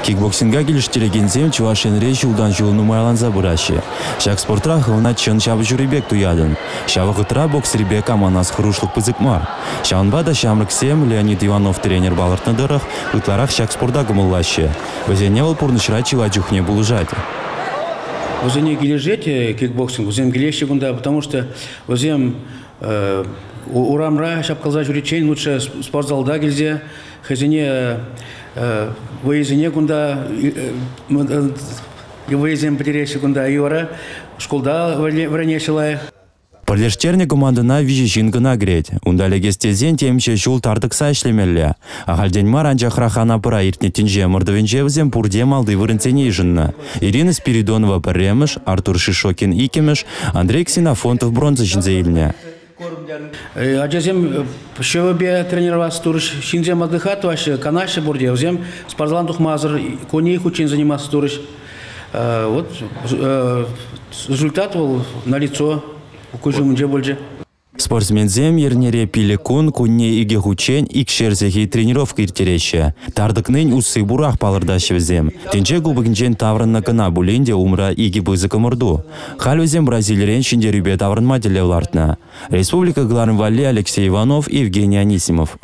Кикбоксинга келіштірегензем Чувашенре жылдан жылыны майланза бұрашы. Шак спортра ғылына чын шабы жүребек туядын. Шавы ғытра боксеребек аманас хырушлық пызыкма. Шаунба да шамрыксем Леонид Иванов тренер балыртныдырық, ұтларақ шак спорта гымыллашы. Өзене ол пұрнышыра чила жүхне бұлыжады. Өзене кележете кикбоксинг, өзем келеші бұнда, потому что өзем урамра шапқалза жүречен лучше спортзалда келзе, хазине выезіне күнда, выезем потеряші күнда юара, школда вранешілай. Парлештерне командына вижешінгі нагреть. Ундалегестезен темше жол тартықса ішлемелі. Ағалден маранжа храхана пыра иртнетінже мұрдывенжевзем пурде малды вырынцене жынна. Ирина Спиридонова пірреміш, Артур Шишокин икеміш, Андрей Ксенофонтов бронза жінзе иліне. Аджазем шевебе тренироваться турыш, шинзем отдыхать ваше, канаше бурде, взем спортзал тухмазыр, коней хучин заниматься турыш. Вот результат был налицо. Спортсмензем ернере пилекун кунне иге хучен икшерзеги тренировка иртереше. Тардыкнын усы бурах палырдашевзем. Тенче губыгінчен таврынна кына буленде умра иге бызыкы мұрду. Халвезем бразилерен шиндерюбе таврынма делевлартна. Республика Гларнвали Алексей Иванов и Евгений Анисимов.